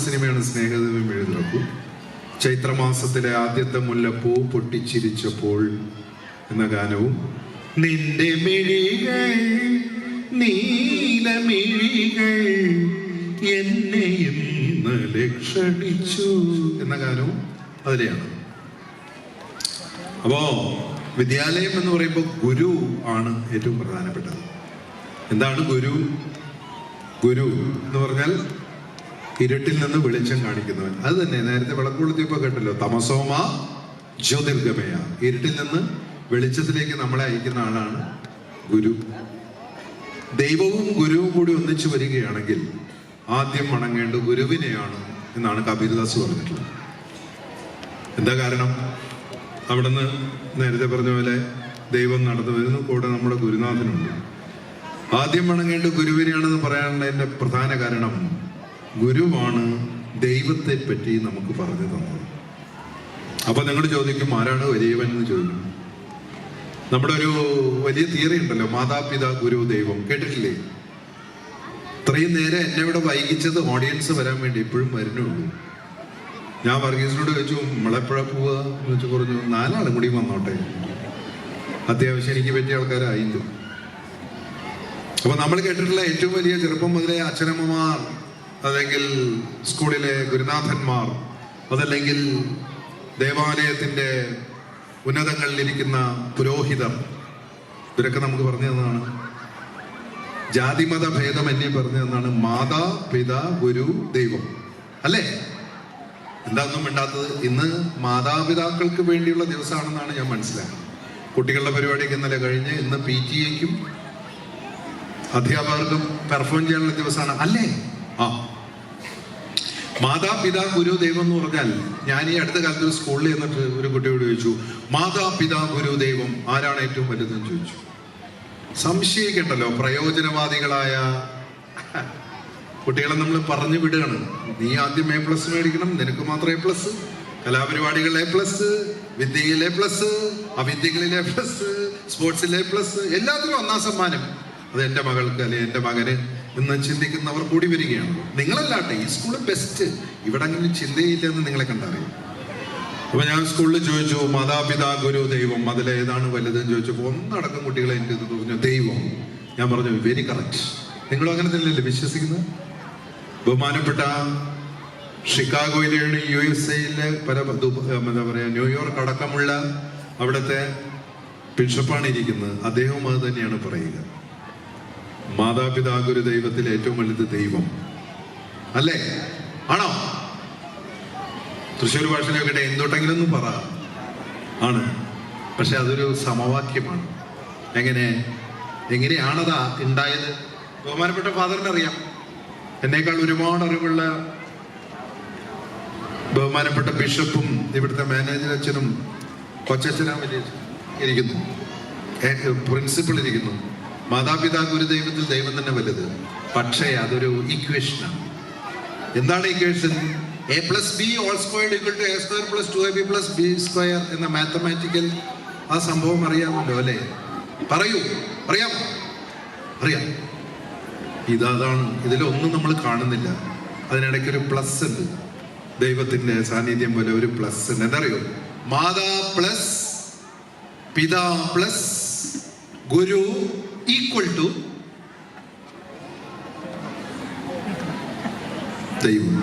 സിനിമയുടെ സിനിമയാണ് സ്നേഹദീപം എഴുതിറക്കൂ. ചൈത്രമാസത്തിലെ ആദ്യത്തെ മുല്ലപ്പൂ പൊട്ടിച്ചിരിച്ചപ്പോൾ എന്ന ഗാനവും, നിന്റെ മിഴികൾ നീലമിഴികൾ എന്നെ ഇന്നലെ ക്ഷണിച്ചു എന്ന ഗാനവും അതിലെയാണ്. അപ്പോ വിദ്യാലയം എന്ന് പറയുമ്പോൾ ഗുരു ആണ് ഏറ്റവും പ്രധാനപ്പെട്ടത്. എന്താണ് ഗുരു? ഗുരു എന്ന് പറഞ്ഞാൽ ഇരുട്ടിൽ നിന്ന് വെളിച്ചം കാണിക്കുന്നവൻ. അത് തന്നെ നേരത്തെ വിളക്കുകൊളുത്തിയപ്പോ കേട്ടല്ലോ, തമസോമ ജ്യോതിർഗമയ, ഇരുട്ടിൽ നിന്ന് വെളിച്ചത്തിലേക്ക് നമ്മളെ അയക്കുന്ന ആളാണ് ഗുരു. ദൈവവും ഗുരുവും കൂടി ഒന്നിച്ചു വരികയാണെങ്കിൽ ആദ്യം വണങ്ങേണ്ട ഗുരുവിനെയാണ് എന്നാണ് കബീർദാസ് പറഞ്ഞിട്ടുള്ളത്. എന്താ കാരണം? അവിടുന്ന് നേരത്തെ പറഞ്ഞ പോലെ ദൈവം നടന്നു വരുന്നു, കൂടെ നമ്മുടെ ഗുരുനാഥനുണ്ട്. ആദ്യം വണങ്ങേണ്ട ഗുരുവിനെയാണെന്ന് പറയാനുള്ളതിന്റെ പ്രധാന കാരണം, ഗുരുവാണ് ദൈവത്തെ പറ്റി നമുക്ക് പറഞ്ഞു തന്നത്. അപ്പൊ നിങ്ങൾ ചോദിക്കും, ആരാണ് വലിയവൻ എന്ന് ചോദിക്കും. നമ്മുടെ ഒരു വലിയ തിയറി ഉണ്ടല്ലോ, മാതാപിതാ ഗുരു ദൈവം. കേട്ടിട്ടില്ലേ? ഇത്രയും നേരം എന്നെ ഇവിടെ വൈകിച്ചത് ഓഡിയൻസ് വരാൻ വേണ്ടി, ഇപ്പോഴും വരുന്നുള്ളൂ. ഞാൻ വർഗീസിനോട് ചോദിച്ചു, നമ്മളെപ്പോഴാ പോവുക എന്ന് വെച്ച് പറഞ്ഞു, 4 ആളും കൂടി വന്നോട്ടെ, അത്യാവശ്യം എനിക്ക് പറ്റിയ ആൾക്കാരായില്ല. അപ്പൊ നമ്മൾ കേട്ടിട്ടുള്ള ഏറ്റവും വലിയ ചെറുപ്പം മുതലേ അച്ഛനമ്മമാർ, അല്ലെങ്കിൽ സ്കൂളിലെ ഗുരുനാഥന്മാർ, അതല്ലെങ്കിൽ ദേവാലയത്തിന്റെ ഉന്നതങ്ങളിലിരിക്കുന്ന പുരോഹിതർ, ഇവരൊക്കെ നമുക്ക് പറഞ്ഞു തന്നതാണ്. ജാതിമത ഭേദമന്യേ പറഞ്ഞു തന്നാണ് മാതാ പിതാ ഗുരു ദൈവം, അല്ലേ? എന്താ ഒന്നും മിണ്ടാത്തത്? ഇന്ന് മാതാപിതാക്കൾക്ക് വേണ്ടിയുള്ള ദിവസമാണെന്നാണ് ഞാൻ മനസ്സിലാക്കുന്നത്. കുട്ടികളുടെ പരിപാടിയൊക്കെ ഇന്നലെ കഴിഞ്ഞ് ഇന്ന് PTA-ക്കും അധ്യാപകർക്കും പെർഫോം ചെയ്യാനുള്ള ദിവസമാണ്, അല്ലേ? മാതാപിതാ ഗുരു ദൈവം എന്ന് പറഞ്ഞാൽ, ഞാൻ ഈ അടുത്ത കാലത്ത് ഒരു സ്കൂളിൽ ചെന്നിട്ട് ഒരു കുട്ടിയോട് ചോദിച്ചു, മാതാപിതാ ഗുരു ദൈവം ആരാണ് ഏറ്റവും വലുതെന്ന് ചോദിച്ചു. സംശയിക്കണ്ടല്ലോ, പ്രയോജനവാദികളായ കുട്ടികളെ നമ്മൾ പറഞ്ഞു വിടുകയാണ്. നീ ആദ്യം A+ മേടിക്കണം, നിനക്ക് മാത്രം A+, കലാപരിപാടികൾ A+, വിദ്യയിൽ A+, അവിദ്യകളിൽ A+, സ്പോർട്സിൽ A+, എല്ലാത്തിലും 1ാം സമ്മാനം. അത് എൻ്റെ മകൾക്ക് അല്ലെങ്കിൽ എൻ്റെ മകന് എന്ന് ചിന്തിക്കുന്നവർ കൂടി വരികയാണ്. നിങ്ങളല്ലാട്ടെ, ഈ സ്കൂള് ബെസ്റ്റ്, ഇവിടെ അങ്ങനെ ചിന്തയില്ലെന്ന് നിങ്ങളെ കണ്ടറിയും. അപ്പൊ ഞാൻ സ്കൂളിൽ ചോദിച്ചു, മാതാപിതാ ഗുരു ദൈവം അതിലേതാണ് വലുതെന്ന് ചോദിച്ചപ്പോൾ ഒന്നടക്കം കുട്ടികളെ എനിക്ക് പറഞ്ഞു ദൈവം. ഞാൻ പറഞ്ഞു, വെരി കറക്റ്റ്. നിങ്ങളും അങ്ങനെ തന്നെയല്ലേ വിശ്വസിക്കുന്നത്? ബഹുമാനപ്പെട്ട ഷിക്കാഗോയിലെയാണ്, USA-യിലെ എന്താ പറയാ, ന്യൂയോർക്ക് അടക്കമുള്ള അവിടുത്തെ ബിഷപ്പാണ് ഇരിക്കുന്നത്. അദ്ദേഹവും അത് തന്നെയാണ് പറയുക. മാതാപിതാ ഗുരു ദൈവത്തിൽ ഏറ്റവും വലുത് ദൈവം, അല്ലേ? ആണോ? തൃശ്ശൂർ ഭാഷയിലൊക്കെ എന്തൊട്ടെങ്കിലും പറ, ആണ്. പക്ഷെ അതൊരു സമവാക്യമാണ്. എങ്ങനെയാണതാ ഉണ്ടായത്? ബഹുമാനപ്പെട്ട ഫാദറിന് അറിയാം. എന്നേക്കാൾ ഒരുപാട് അറിവുള്ള ബഹുമാനപ്പെട്ട ബിഷപ്പും ഇവിടുത്തെ മാനേജർ അച്ഛനും കൊച്ചച്ഛനും ഇരിക്കുന്നു, പ്രിൻസിപ്പൾ ഇരിക്കുന്നു. മാതാപിതാ ഗുരുദൈവത്തിൽ ദൈവം തന്നെ വലുത്. പക്ഷേ അതൊരു ഇക്വേഷനാണ്. എന്താണ് equation? A+B ² = A² + 2AB + B² എന്ന മാത്തമാറ്റിക്കൽ ആ സംഭവം അറിയാമല്ലോ, അല്ലേ? പറയൂ, അറിയാമോ? അറിയാം. ഇതാണ്. ഇതിലൊന്നും നമ്മൾ കാണുന്നില്ല. അതിനിടയ്ക്ക് ഒരു പ്ലസ് ഉണ്ട്. ദൈവത്തിന്റെ സാന്നിധ്യം പോലെ ഒരു പ്ലസ് ഉണ്ട്. എന്തറിയോ? മാതാ പ്ലസ് പിതാ പ്ലസ് ഗുരു = ദൈവം.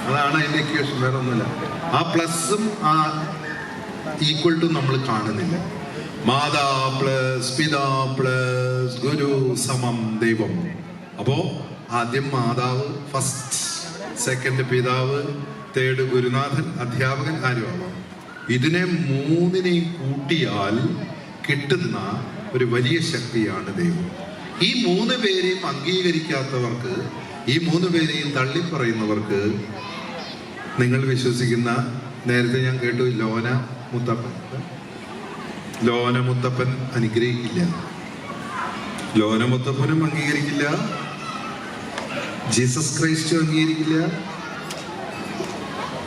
അതാണ് അതിന്റെ ഇക്വേഷൻ, വേറെ ഒന്നുമില്ല. ആ പ്ലസും ആ = നമ്മൾ കാണുന്നില്ല. മാതാ പ്ലസ് പിതാ പ്ലസ് ഗുരു സമം ദൈവം. അപ്പോ ആദ്യം മാതാവ് ഫസ്റ്റ്, സെക്കൻഡ് പിതാവ്, തേർഡ് ഗുരുനാഥൻ, അധ്യാപകൻ, ആരും ആവാം. ഇതിനെ 3നെയും കൂട്ടിയാൽ കിട്ടുന്ന ഒരു വലിയ ശക്തിയാണ് ദൈവം. ഈ 3 പേരെയും അംഗീകരിക്കാത്തവർക്ക്, ഈ 3 പേരെയും തള്ളിപ്പറയുന്നവർക്ക്, നിങ്ങൾ വിശ്വസിക്കുന്ന, നേരത്തെ ഞാൻ കേട്ടു, ലോന മുത്തപ്പൻ അനുഗ്രഹിക്കില്ല. ലോന മുത്തപ്പനും അംഗീകരിക്കില്ല, ജീസസ് ക്രൈസ്റ്റും അംഗീകരിക്കില്ല,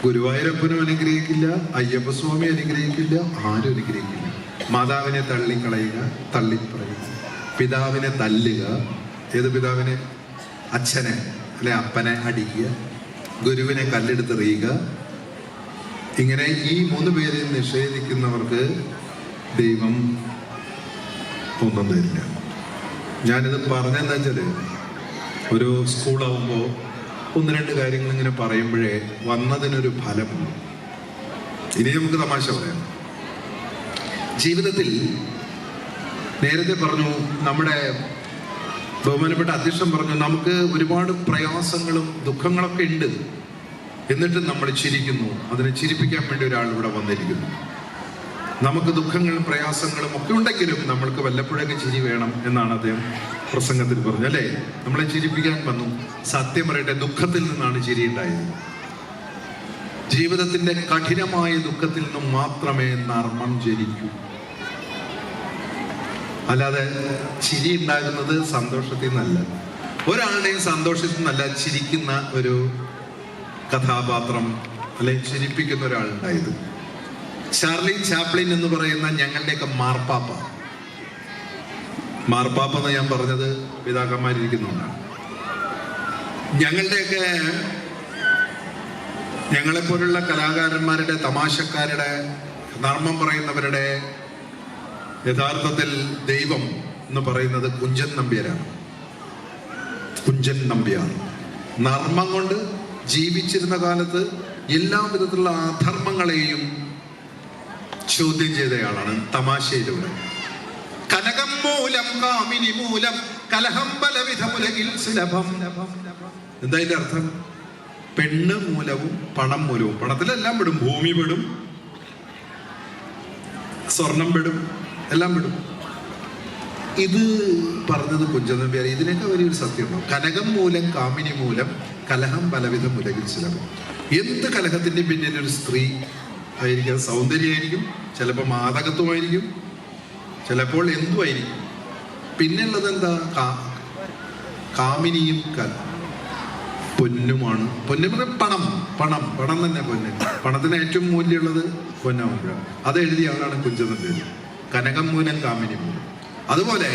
ഗുരുവായൂരപ്പനും അനുഗ്രഹിക്കില്ല, അയ്യപ്പസ്വാമി അനുഗ്രഹിക്കില്ല, ആരും അനുഗ്രഹിക്കില്ല. മാതാവിനെ തള്ളിക്കളയുക, തള്ളിപ്പറയുക. പിതാവിനെ തല്ലുക. ഏത് പിതാവിനെ? അച്ഛനെ അല്ലെ അപ്പനെ അടിക്കുക. ഗുരുവിനെ കല്ലെടുത്തെറിയുക. ഇങ്ങനെ ഈ 3 പേരെ നിഷേധിക്കുന്നവർക്ക് ദൈവം ഒന്നും തരില്ല. ഞാനിത് പറഞ്ഞെന്താ വെച്ചാൽ, ഒരു സ്കൂളാവുമ്പോൾ 1-2 കാര്യങ്ങൾ ഇങ്ങനെ പറയുമ്പോഴേ വന്നതിനൊരു ഫലമുണ്ട്. ഇനി നമുക്ക് തമാശ പറയാം. ജീവിതത്തിൽ നേരത്തെ പറഞ്ഞു, നമ്മുടെ ബഹുമാനപ്പെട്ട അധ്യക്ഷൻ പറഞ്ഞു, നമുക്ക് ഒരുപാട് പ്രയാസങ്ങളും ദുഃഖങ്ങളൊക്കെ ഉണ്ട്, എന്നിട്ട് നമ്മൾ ചിരിക്കുന്നു. അതിനെ ചിരിപ്പിക്കാൻ വേണ്ടി ഒരാൾ ഇവിടെ വന്നിരിക്കുന്നു. നമുക്ക് ദുഃഖങ്ങളും പ്രയാസങ്ങളും ഒക്കെ ഉണ്ടെങ്കിലും നമ്മൾക്ക് വല്ലപ്പോഴൊക്കെ ചിരി വേണം എന്നാണ് അദ്ദേഹം പ്രസംഗത്തിൽ പറഞ്ഞു, അല്ലേ? നമ്മളെ ചിരിപ്പിക്കാൻ വന്നു. സത്യം പറയട്ടെ, ദുഃഖത്തിൽ നിന്നാണ് ചിരി ഉണ്ടായത്. ജീവിതത്തിന്റെ കഠിനമായ ദുഃഖത്തിൽ നിന്നും മാത്രമേ നർമ്മം ജനിക്കൂ. അല്ലാതെ ചിരി ഉണ്ടാകുന്നത് സന്തോഷത്തിൽ നിന്നല്ല. ഒരാളുടെയും സന്തോഷത്തിൽ നിന്നല്ല ചിരിക്കുന്ന ഒരു കഥാപാത്രം അല്ലെങ്കിൽ ചിരിപ്പിക്കുന്ന ഒരാളുണ്ടായത്. ചാർലി ചാപ്ലിൻ എന്ന് പറയുന്ന ഞങ്ങളുടെയൊക്കെ മാർപ്പാപ്പ എന്ന് ഞാൻ പറഞ്ഞത് പിതാക്കന്മാരിരിക്കുന്നുണ്ടാണ്. ഞങ്ങളെപ്പോലുള്ള കലാകാരന്മാരുടെ, തമാശക്കാരുടെ, നർമ്മം പറയുന്നവരുടെ യഥാർത്ഥത്തിൽ ദൈവം എന്ന് പറയുന്നത് കുഞ്ചൻ നമ്പ്യാരാണ്. കുഞ്ചൻ നമ്പ്യാർ നർമ്മം കൊണ്ട് ജീവിച്ചിരുന്ന കാലത്ത് എല്ലാ വിധത്തിലുള്ള അധർമ്മങ്ങളെയും ചോദ്യം ചെയ്തയാളാണ് തമാശയിലൂടെ. കനകം മൂലം കാമിനി മൂലം കലഹം പലവിധമുലകിൽ സുലഭം. എന്താ ഇതിന്റെ അർത്ഥം? പെണ്ണ് മൂലവും പണം മൂലവും. പണത്തിലെല്ലാം പെടും, ഭൂമി പെടും, സ്വർണം പെടും, എല്ലാം പെടും. ഇത് പറഞ്ഞത് കുഞ്ചൻ നമ്പ്യാർ. ഇതിനൊക്കെ വലിയൊരു സത്യമുണ്ടോ? കനകം മൂലം കാമിനി മൂലം കലഹം പലവിധം ഉലകിൽ സുലഭം. എന്ത് കലഹത്തിന്റെ പിന്നിൽ ഒരു സ്ത്രീ ആയിരിക്കും. സൗന്ദര്യമായിരിക്കും, ചിലപ്പോൾ മാദകത്വമായിരിക്കും, ചിലപ്പോൾ എന്തുമായിരിക്കും. പിന്നുള്ളത് എന്താ? കാമിനിയും പൊന്നുമാണ്. പൊന്നു പണം പണം പണം തന്നെ പൊന്ന്. പണത്തിന് ഏറ്റവും മൂല്യമുള്ളത് പൊന്നാകുമ്പോഴാണ്. അത് എഴുതിയ ആളാണ് കുഞ്ചൻ നമ്പ്യാർ. കനകം മൂലം കാമിനി മൂലം. അതുപോലെ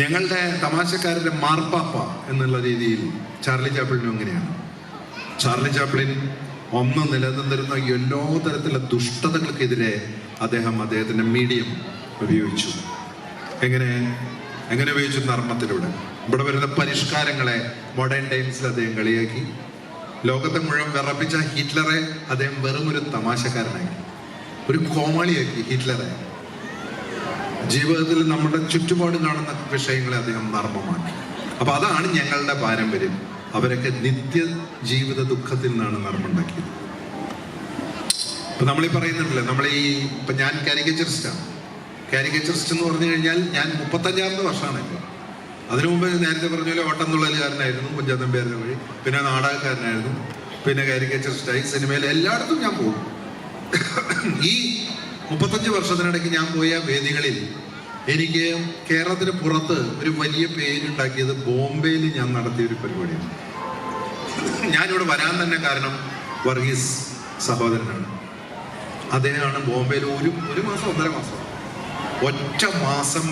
ഞങ്ങളുടെ തമാശക്കാരുടെ മാർപ്പാപ്പ എന്നുള്ള രീതിയിൽ ചാർലി ചാപ്ലിനും അങ്ങനെയാണ്. ചാർലി ചാപ്ലിൻ ഒന്ന് നിലനിന്നിരുന്ന എല്ലാ തരത്തിലുള്ള ദുഷ്ടതകൾക്കെതിരെ അദ്ദേഹത്തിന്റെ മീഡിയം ഉപയോഗിച്ചു. എങ്ങനെ ഉപയോഗിച്ചു? നർമ്മത്തിലൂടെ. ഇവിടെ വരുന്ന പരിഷ്കാരങ്ങളെ മോഡേൺ ടൈംസിൽ അദ്ദേഹം കളിയാക്കി. ലോകത്തെ മുഴുവൻ വിറപ്പിച്ച ഹിറ്റ്ലറെ അദ്ദേഹം വെറും ഒരു തമാശക്കാരനാക്കി, ഒരു കോമാളിയാക്കി ഹിറ്റ്ലറെ. ജീവിതത്തിൽ നമ്മുടെ ചുറ്റുപാട് കാണുന്ന വിഷയങ്ങളെ അദ്ദേഹം നർമ്മമാക്കി. അപ്പൊ അതാണ് ഞങ്ങളുടെ പാരമ്പര്യം. അവരൊക്കെ നിത്യ ജീവിത ദുഃഖത്തിൽ നിന്നാണ് നർമ്മമുണ്ടാക്കിയത്. ഇപ്പൊ നമ്മളീ പറയുന്നുണ്ടല്ലോ, ഇപ്പൊ ഞാൻ കാരിക്കേച്ചറിസ്റ്റാണ്. കാരിക്കേച്ചറിസ്റ്റ് എന്ന് പറഞ്ഞു കഴിഞ്ഞാൽ ഞാൻ 35ാമത്തെ വർഷമാണ് ഇപ്പോൾ. അതിനു മുമ്പ് നേരത്തെ പറഞ്ഞ പോലെ ഓട്ടംതുള്ളലുകാരനായിരുന്നു കുഞ്ചൻ നമ്പ്യാരുടെ വഴി, പിന്നെ നാടകക്കാരനായിരുന്നു, പിന്നെ കാരിക്കേച്ചറിസ്റ്റായി. സിനിമയിൽ എല്ലായിടത്തും ഞാൻ പോകും. ഈ 35 വർഷത്തിനിടയ്ക്ക് ഞാൻ പോയ വേദികളിൽ എനിക്ക് കേരളത്തിന് പുറത്ത് ഒരു വലിയ പേരുണ്ടാക്കിയത് ബോംബെയിൽ ഞാൻ നടത്തിയ ഒരു പരിപാടിയാണ്. ഞാനിവിടെ വരാൻ തന്നെ കാരണം വർഗീസ് സഹോദരനാണ്. അദ്ദേഹമാണ് ബോംബെയിൽ ഒരു മാസം 1.5 മാസം ഒറ്റ മാസം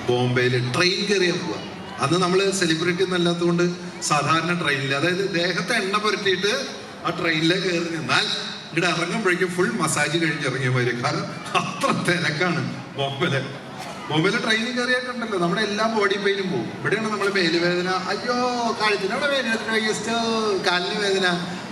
ബോംബെയിൽ ട്രെയിൻ കയറിയാൽ പോവുക. അന്ന് നമ്മൾ സെലിബ്രിറ്റി ഒന്നല്ലാത്തതുകൊണ്ട് സാധാരണ ട്രെയിനിൽ, അതായത് ദേഹത്തെ എണ്ണ പുരട്ടിയിട്ട് ആ ട്രെയിനിലേക്ക് കയറി നിന്നാൽ ഇവിടെ ഇറങ്ങുമ്പോഴേക്കും ഫുൾ മസാജ് കഴിഞ്ഞിറങ്ങിയ മാതിരി. കാരണം അത്ര തിരക്കാണ് ബോംബെയിലെ ട്രെയിനിൽ കയറിയിട്ടുണ്ടല്ലോ നമ്മുടെ എല്ലാ ബോഡി പെയിനും പോകും. ഇവിടെയാണ് നമ്മൾ മേലുവേദന, അയ്യോ കഴുത്തിനവിടെ വേദന, കാലിന് വേദന.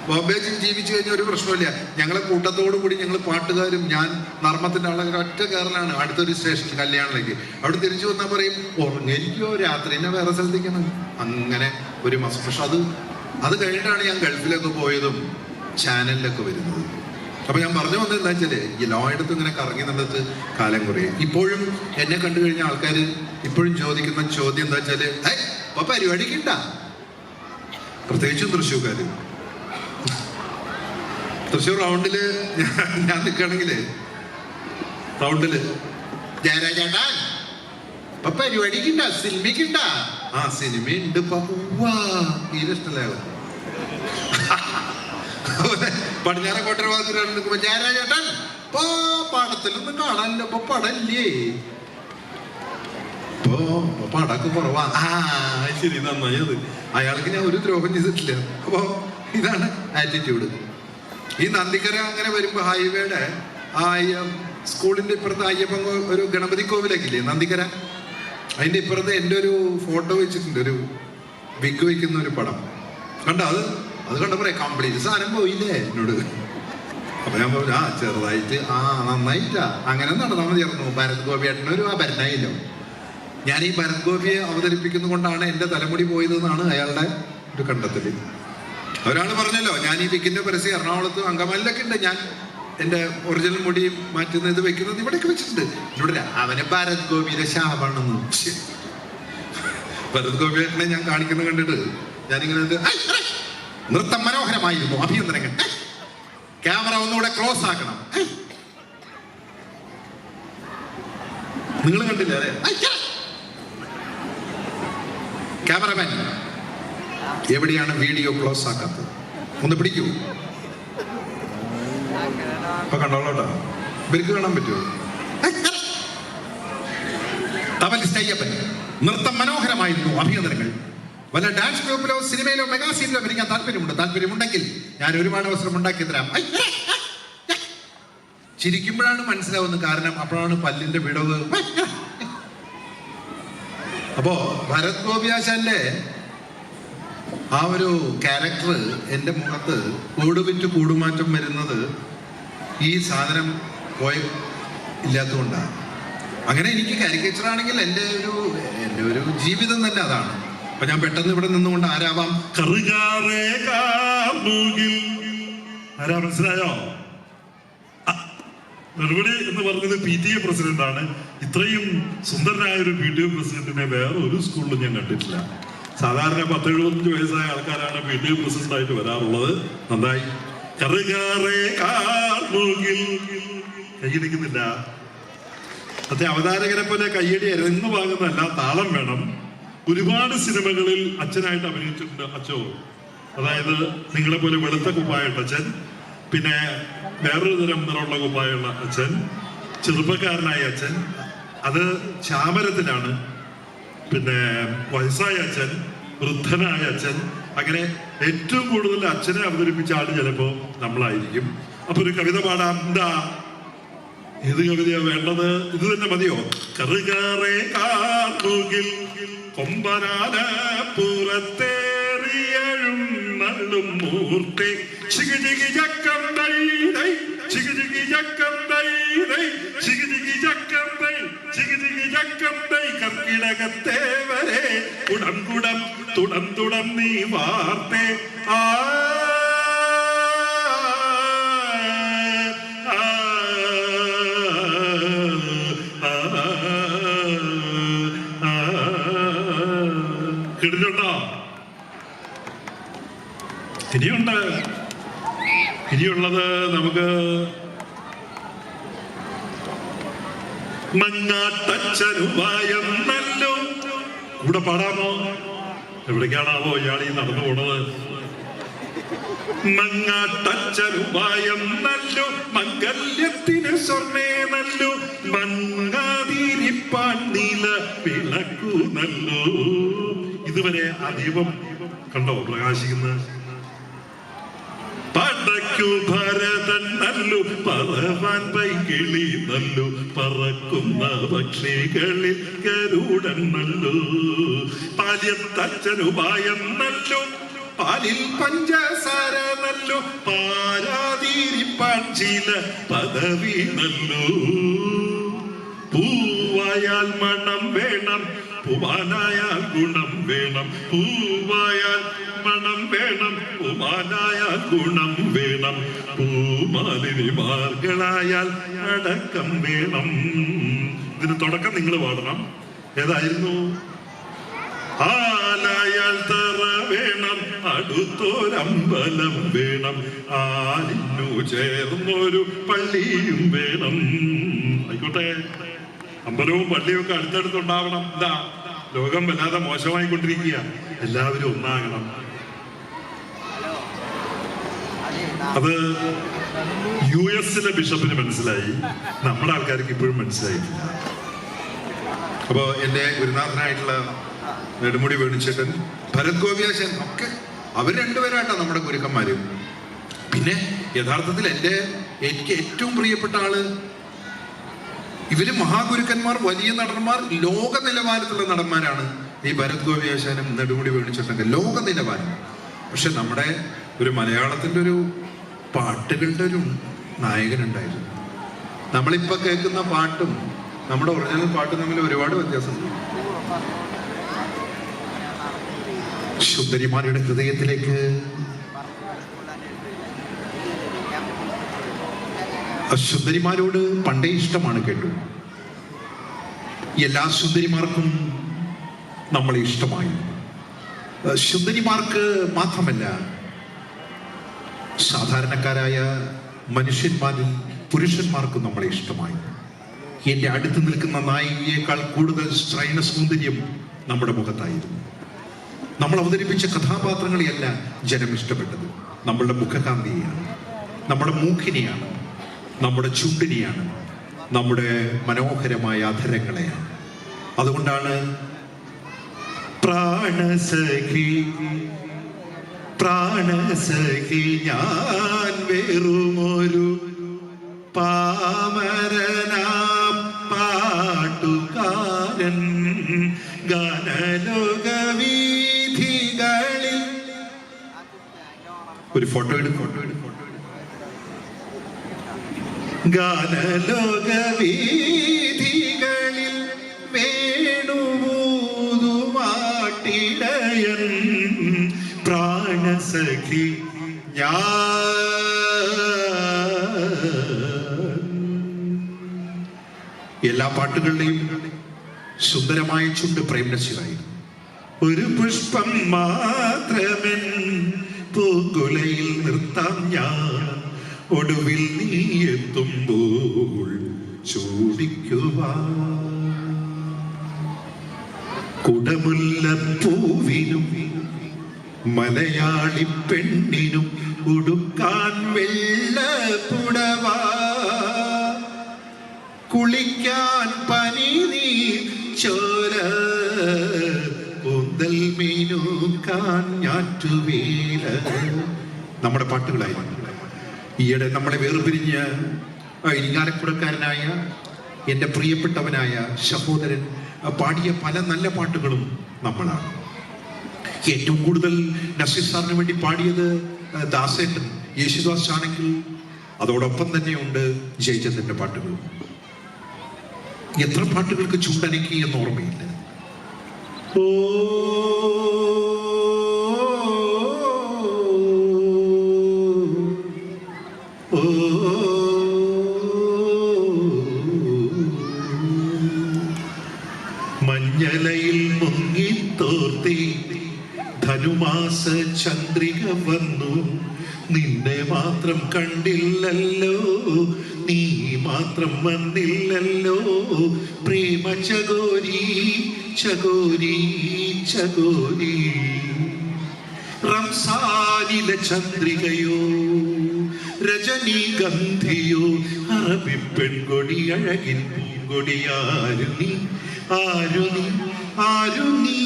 ബോംബെ ജീവിച്ചു കഴിഞ്ഞാൽ ഒരു പ്രശ്നമില്ല. ഞങ്ങളെ കൂട്ടത്തോടു കൂടി ഞങ്ങൾ പാട്ടുകാരും ഞാൻ നർമ്മത്തിൻ്റെ ആളുകൾ ഒറ്റ കയറലാണ് അടുത്തൊരു സ്റ്റേഷനിൽ കല്യാണിലേക്ക്. അവിടെ തിരിച്ചു വന്നാൽ പറയും ഉറങ്ങിയിരിക്കോ, രാത്രി തന്നെ വേറെ സ്ഥലത്തേക്കാണ്. അങ്ങനെ ഒരു മാസം. പക്ഷെ അത് കഴിഞ്ഞിട്ടാണ് ഞാൻ ഗൾഫിലൊക്കെ പോയതും ചാനലിലൊക്കെ വരുന്നത്. അപ്പൊ ഞാൻ പറഞ്ഞു വന്നത് എന്താ വെച്ചാല്, എല്ലായിടത്തും ഇങ്ങനെ കറങ്ങി നടന്നിട്ട് കാലം കുറയും. ഇപ്പോഴും എന്നെ കണ്ടു കഴിഞ്ഞ ആൾക്കാർ ഇപ്പോഴും ചോദിക്കുന്ന ചോദ്യം എന്താ വെച്ചാല്, അപ്പൊ പരിപാടിക്കുണ്ട, പ്രത്യേകിച്ചും തൃശ്ശൂർക്കാര്. തൃശ്ശൂർ റൗണ്ടില് ഞാൻ നിൽക്കുകയാണെങ്കില് റൗണ്ടില് ജയരാജേട്ടാ ഇപ്പൊ പരിപാടിക്കുണ്ട, സിനിമയ്ക്കുണ്ട. ആ സിനിമയുണ്ട് തീരെ ഇഷ്ടമല്ല. പടിഞ്ഞാറക്കോട്ടര ഭാഗത്തിലാണ് നിൽക്കുമ്പോ ജയരാജേട്ടൻ ഇപ്പൊ പടത്തിലൊന്നും കാണാനില്ല, ഇപ്പൊ പടല്ലേ. ഇപ്പൊ അപ്പോ പടക്ക് കുറവാ. ശരി, നന്നായി. അത് അയാൾക്ക് ഞാൻ ഒരു ദ്രോഹം ചെയ്തിട്ടില്ല. അപ്പോ ഇതാണ് ആറ്റിറ്റ്യൂഡ്. ഈ നന്ദിക്കര അങ്ങനെ വരുമ്പോ ഹൈവേയുടെ ആ സ്കൂളിന്റെ ഇപ്പുറത്ത് അയ്യപ്പൻ ഒരു ഗണപതി കോവിലൊക്കെ നന്ദിക്കര, അതിന്റെ ഇപ്പുറത്ത് എൻ്റെ ഒരു ഫോട്ടോ വെച്ചിട്ടുണ്ട്, ഒരു വിഗ് വയ്ക്കുന്ന ഒരു പടം കണ്ടോ? അത് കണ്ടപ്പോ കംപ്ലീറ്റ് സാധനം പോയില്ലേ എന്നോട്. അപ്പൊ ഞാൻ പറഞ്ഞു ചെറുതായിട്ട് നന്നായിട്ടാ അങ്ങനെ നടന്നാൽ മതിയായിരുന്നു. ഭരത് ഗോപിയേട്ടനൊരു ഭരണയില്ലോ. ഞാൻ ഈ ഭരത് ഗോപിയെ അവതരിപ്പിക്കുന്നത് കൊണ്ടാണ് എൻ്റെ തലമുടി പോയതെന്നാണ് അയാളുടെ ഒരു കണ്ടെത്തൽ. ഒരാൾ പറഞ്ഞല്ലോ, ഞാൻ ഈ വിക്കിന്റെ പരസ്യം എറണാകുളത്ത് അങ്കമാലിലൊക്കെ ഉണ്ട്, ഞാൻ എൻ്റെ ഒറിജിനൽ മുടി മാറ്റുന്ന ഇത് വെക്കുന്നത് ഇവിടെയൊക്കെ വെച്ചിട്ടുണ്ട്. എന്നോട് അവനെ ഭരത് ഗോപിയുടെ ശാപാണെന്ന്. ഭരത് ഗോപിയേട്ടനെ ഞാൻ കാണിക്കുന്നത് കണ്ടിട്ട് ഞാനിങ്ങനെ നൃത്തം മനോഹരമായിരുന്നു, അഭിനന്ദനങ്ങൾ, ക്യാമറ ഒന്നുകൂടെ ക്ലോസ് ആക്കണം. നിങ്ങൾ കണ്ടില്ല അല്ലേ? ക്യാമറമാൻ എവിടെയാണ് വീഡിയോ ക്ലോസ് ആക്കാത്തത്? ഒന്ന് പിടിക്കൂ. അപ്പൊ കണ്ടോളോട്ടോ, ഇവർക്ക് കാണാൻ പറ്റുമോ? തബലിസ്റ്റ് അയ്യപ്പൻ, നൃത്തം മനോഹരമായിരുന്നു, അഭിനന്ദനങ്ങൾ. വല്ല ഡാൻസ് ഗ്രൂപ്പിലോ സിനിമയിലോ മെഗാസീനിലോ അഭിനയിക്കാൻ താല്പര്യമുണ്ടെങ്കിൽ ഞാൻ ഒരുപാട് അവസരം ഉണ്ടാക്കി തരാം. ചിരിക്കുമ്പോഴാണ് മനസ്സിലാവുന്നത്, കാരണം അപ്പോഴാണ് പല്ലിന്റെ വിടവ്. അപ്പോ ഭരത് ഗോപിയാശാന്റെ ആ ഒരു ക്യാരക്ടർ എൻ്റെ മുഖത്ത് കൂടുവിറ്റ് കൂടുമാറ്റം വരുന്നത് ഈ സാധനം പോയി ഇല്ലാത്തതുകൊണ്ടാണ്. അങ്ങനെ എനിക്ക് കാരിക്കേച്ചർ ആണെങ്കിൽ എൻ്റെ ഒരു ജീവിതം തന്നെ അതാണ്. അപ്പൊ ഞാൻ പെട്ടെന്ന് ഇവിടെ നിന്നുകൊണ്ട് ആരാവാം? ആരാ മനസ്സിലായോ? മറുപടി എന്ന് പറഞ്ഞത് PTA പ്രസിഡന്റാണ്. ഇത്രയും സുന്ദരനായ ഒരു PTA പ്രസിഡന്റിനെ വേറെ ഒരു സ്കൂളിലും ഞാൻ കണ്ടിട്ടില്ല. സാധാരണ 10-75 വയസ്സായ ആൾക്കാരാണ് PTA പ്രസിഡന്റ് ആയിട്ട് വരാറുള്ളത്. നന്നായി. കൈയടിക്കുന്നില്ല. മറ്റേ അവതാരകരെ പോലെ കയ്യടി എരന്ന് വാങ്ങുന്നതല്ല, താളം വേണം. ഒരുപാട് സിനിമകളിൽ അച്ഛനായിട്ട് അഭിനയിച്ചിട്ടുണ്ട് അച്ഛോ. അതായത് നിങ്ങളെ പോലെ വെളുത്ത കുപ്പായിട്ട് അച്ഛൻ, പിന്നെ വേറൊരു തരം നിറമുള്ള കുപ്പായുള്ള അച്ഛൻ, ചെറുപ്പക്കാരനായ അച്ഛൻ, അത് ചാമരത്തിലാണ്, പിന്നെ വയസ്സായ അച്ഛൻ, വൃദ്ധനായ അച്ഛൻ, അങ്ങനെ ഏറ്റവും കൂടുതൽ അച്ഛനെ അവതരിപ്പിച്ച ആള് ചിലപ്പോ നമ്മളായിരിക്കും. അപ്പൊ ഒരു കവിത പാടാം. എന്താ, ഏത് കവിതയാ വേണ്ടത്? ഇത് തന്നെ മതിയോ? കറുകാറേ കാർമുകിൽ കൊമ്പനാന പുറത്തേറിയഴും നള്ളും മൂർത്തി ചികിചികി ചക്കം ദൈ ദൈ ചികിചികി ചക്കം ദൈ ദൈ ചികിചികി ചക്കം ദൈ ചികിചികി ചക്കം ദൈ കർക്കിടകത്തെ വരെ കുടം കുടം തുടം തുടം നീ വാർത്തേ ആ കിടിലുണ്ടോ? ഇനിയുണ്ട്. ഇനിയുള്ളത് നമുക്ക് മങ്ങാട്ടച്ചനുപായം നല്ലോ കൂടെ പാടാമോ? എവിടേക്കാണാവോ ഇയാളീ നടന്നു പോണത്? മങ്ങാട്ടച്ചനുപായം നല്ലോ മംഗല്യത്തിന് സ്വർണ്ണേ നല്ലോ മങ്ങാതിരിപ്പാൻ നീല വിളക്കു നല്ലോ. ഇതുവരെ ആ ദീപം കണ്ടോ പ്രകാശിക്കുന്ന? പടക്കു ഭരതൻ നല്ലു പറവാൻ പൈകിളി നല്ലു പറക്കുന്ന പക്ഷികളിൽ കരുടൻ നല്ലു പാല്യത്തച്ഛനുപായം നല്ലു പാലിൽ പഞ്ചസാര നല്ലു പാരാതിരിപ്പാൻ ചില പദവി നല്ലു. പൂവായാൽ മണം വേണം, പൂവാനായാൽ ഗുണം വേണം. പൂവായാൽ മണം വേണം, പൂവാനായാൽ ഗുണം വേണം. പൂമാലിനിമാർകളായാൽ അടക്കം വേണം. ഇതിന് തുടക്കം നിങ്ങൾ പാടണം. ഏതായിരുന്നു? ആലായാൽ തറ വേണം, അടുത്തൊരമ്പലം വേണം. ആലിനു ചേർന്നൊരു പള്ളിയും വേണം. ആയിക്കോട്ടെ, അമ്പലവും പള്ളിയും ഒക്കെ അടുത്തടുത്തുണ്ടാവണം. എന്താ, ലോകം വല്ലാതെ മോശമായിക്കൊണ്ടിരിക്കുക. എല്ലാവരും ഒന്നാകണം. അത് US ബിഷപ്പിന് മനസ്സിലായി, നമ്മുടെ ആൾക്കാർക്ക് ഇപ്പോഴും മനസ്സിലായിട്ടില്ല. അപ്പോൾ എൻ്റെ ഗുരുനാഥനായിട്ടുള്ള നെടുമുടി വേണുചേട്ടൻ, ഭരത് ഗോപിയാശൻ ഒക്കെ അവർ രണ്ടുപേരായിട്ടാണ് നമ്മുടെ ഗുരുക്കന്മാര്. പിന്നെ യഥാർത്ഥത്തിൽ എനിക്ക് ഏറ്റവും പ്രിയപ്പെട്ട ആള്, ഇവര് മഹാഗുരുക്കന്മാർ, വലിയ നടന്മാർ, ലോക നിലവാരത്തിലുള്ള നടന്മാരാണ് ഈ ഭരത് ഗോപിയാശാനും നെടുമുടി വേണുചേട്ടനൊക്കെ, ലോക നിലവാരം. പക്ഷെ നമ്മുടെ ഒരു മലയാളത്തിൻ്റെ ഒരു പാട്ടുകളുടെ ഒരു നായകനുണ്ടായിരുന്നു. നമ്മളിപ്പോൾ കേൾക്കുന്ന പാട്ടും നമ്മുടെ ഒറിജിനൽ പാട്ടും തമ്മിൽ ഒരുപാട് വ്യത്യാസമുണ്ട്. സുന്ദരിമാരുടെ ഹൃദയത്തിലേക്ക് സുന്ദരിമാരോട് പണ്ടേ ഇഷ്ടമാണ് കേട്ടു. എല്ലാ സുന്ദരിമാർക്കും നമ്മളെ ഇഷ്ടമായി. സുന്ദരിമാർക്ക് മാത്രമല്ല, സാധാരണക്കാരായ മനുഷ്യന്മാരിൽ പുരുഷന്മാർക്കും നമ്മളെ ഇഷ്ടമായി. എൻ്റെ അടുത്ത് നിൽക്കുന്ന നായികയേക്കാൾ കൂടുതൽ സ്ത്രൈണ സൗന്ദര്യം നമ്മുടെ മുഖത്തായിരുന്നു. നമ്മൾ അവതരിപ്പിച്ച കഥാപാത്രങ്ങളെയല്ല ജനം ഇഷ്ടപ്പെട്ടത്, നമ്മളുടെ മുഖകാന്തിയെയാണ്, നമ്മുടെ മൂക്കിനെയാണ്, നമ്മുടെ ചുണ്ടിനെയാണ്, നമ്മുടെ മനോഹരമായ അധരങ്ങളെയാണ്. അതുകൊണ്ടാണ് പ്രാണസഖി പ്രാണസഖി ഞാൻ വെറുമൊരു പാമരനാം പാട്ടുകാരൻ ഗാനലോകവീഥികളിൽ. ഒരു ഫോട്ടോ എടുക്കും. ഗാനലോകവീഥികളിൽ വേണുവൂതുമാട്ടിടയൻ പ്രാണസഖി ഞാൻ. എല്ലാ പാട്ടുകളുടെയും സുന്ദരമായ ചുണ്ട് പ്രേംനസീറായിരുന്നു. ഒരു പുഷ്പം മാത്രമേ പൂങ്കുലയിൽ നിർത്താം ഞാൻ, ഒടുവിൽ നീ എത്തുമ്പോൾ ചൂടിക്കുവാൻ. കുടമുല്ലപ്പൂവിനും മലയാളി പെണ്ണിനും ഉടുക്കാൻ വെള്ളപ്പുടവ, കുളിക്കാൻ പനിനീർ ചോര, കൂന്തൽ മീനുക്കാൻ ഞാറ്റുവേല. നമ്മുടെ പാട്ടുകളായി ഈയിടെ നമ്മളെ വേർപിരിഞ്ഞ ഇരിങ്ങാലക്കുടക്കാരനായ എൻ്റെ പ്രിയപ്പെട്ടവനായ സഹോദരൻ പാടിയ പല നല്ല പാട്ടുകളും നമ്മളാണ്. ഏറ്റവും കൂടുതൽ നസീർ സാറിന് വേണ്ടി പാടിയത് ദാസേട്ടൻ, യേശുദാസ് ആണെങ്കിൽ അതോടൊപ്പം തന്നെയുണ്ട് ജയചന്ദ്രന്റെ പാട്ടുകളും. എത്ര പാട്ടുകൾക്ക് ചൂണ്ടനക്കി എന്ന് ഓർമ്മയില്ല. ഓ മഞ്ഞലയിൽ മുങ്ങിത്തോർത്തി ധനുമാസ ചന്ദ്രിക വന്നു, നിന്നെ മാത്രം കണ്ടില്ലല്ലോ, നീ മാത്രം വന്നില്ലല്ലോ, പ്രേമ ചകോരി ചകോരി ചകോരി. റംസാനിലെ ചന്ദ്രികയോ രജനീഗന്ധിയോ അറബി പെൺകൊടി അഴകിൻ പൂങ്കൊടി. ആരു നീ ആരു നീ ആരു നീ,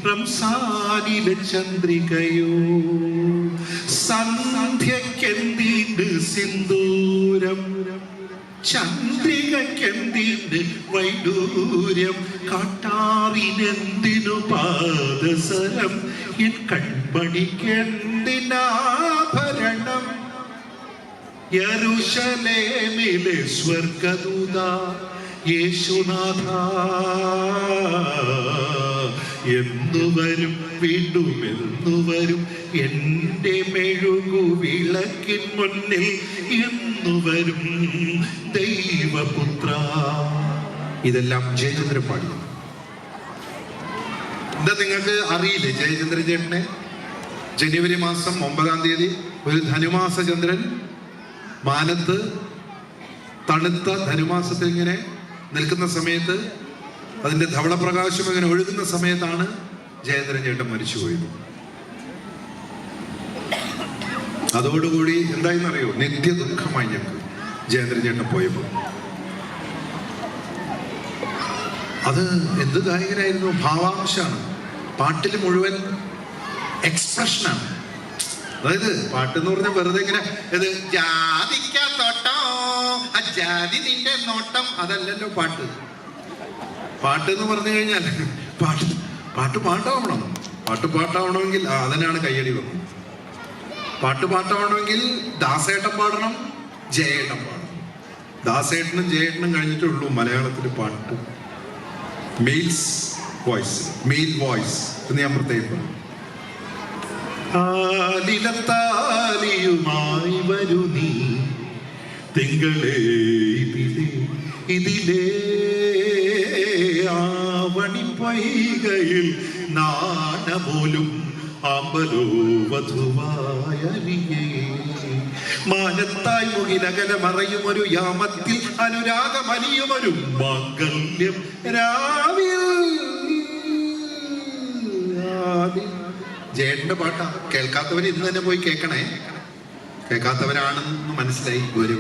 റംസാനിലെ ചന്ദ്രികയോ. സന്ധ്യക്കെന്തിന് സിന്ദൂരം, ചന്ദ്രികക്കെന്തിന് വൈഡൂര്യം, കാട്ടാറിനെന്തിനു പാദസരം, എൻ കൺമണിക്കെന്തിനാഭരണം. യെരൂശലേമിലെ സ്വർഗദൂത യേശുനാഥ എന്നുവരും, വീണ്ടും എന്നുവരും, എൻ്റെ മെഴുകു വിളക്കിൻ മുന്നിൽ എന്നുവരും ദൈവപുത്ര. ഇതെല്ലാം ജയചന്ദ്രൻ പാടി. എന്താ നിങ്ങൾക്ക് അറിയില്ലേ ജയചന്ദ്രൻ ചേട്ടനെ? ജനുവരി മാസം 9-ാം തീയതി ഒരു ധനുമാസ ചന്ദ്രൻ മാനത്ത് തണുത്ത ധനുമാസത്തിൽ ഇങ്ങനെ നിൽക്കുന്ന സമയത്ത്, അതിന്റെ ധവളപ്രകാശം ഇങ്ങനെ ഒഴുകുന്ന സമയത്താണ് ജയചന്ദ്രൻ ചേട്ടൻ മരിച്ചുപോയത്. അതോടുകൂടി എന്തായെന്നറിയോ, നിത്യ ദുഃഖമായി ഞങ്ങൾക്ക് ജയചന്ദ്രൻ ചേട്ടൻ പോയപ്പോൾ. അത് എന്ത് ഗായകനായിരുന്നു, ഭാവാംശമാണ്. പാട്ടിൽ മുഴുവൻ എക്സ്പ്രഷനാണ്. അതായത് പാട്ടെന്ന് പറഞ്ഞാൽ വെറുതെ ഇങ്ങനെ ഇത് ജാതിക്കാത്തോട്ടോ ജാതി നിന്റെ നോട്ടം, അതല്ലല്ലോ പാട്ട്. പാട്ട് എന്ന് പറഞ്ഞു കഴിഞ്ഞാൽ പാട്ടാവണം. പാട്ടാവണമെങ്കിൽ അതിനാണ് കയ്യടി വന്നത്. പാട്ടാവണമെങ്കിൽ ദാസേട്ടൻ പാടണം, ജയേട്ടൻ പാടണം. ദാസേട്ടനും ജയേട്ടനും കഴിഞ്ഞിട്ടുള്ളൂ മലയാളത്തിൽ പാട്ട് മെയിൽ വോയിസ് എന്ന് ഞാൻ പ്രത്യേകം പറഞ്ഞു. ആലിലത്താലിയുമായി വരൂ നീ തിങ്കളേ ഇതിലേ ആവണി പൊയ്കയിൽ നാണപോലും ആമ്പലോ വധുവായരികേ മാനത്തായി മുകിലകല മറയുമൊരു യാമത്തിൽ അനുരാഗമലിയുമൊരു മാംഗല്യം രാവിൽ. ജയേട്ടന്റെ പാട്ടാ. കേൾക്കാത്തവർ ഇന്ന് തന്നെ പോയി കേൾക്കണേ. കേൾക്കാത്തവരാണെന്ന് മനസ്സിലായി ഗുരുവാ.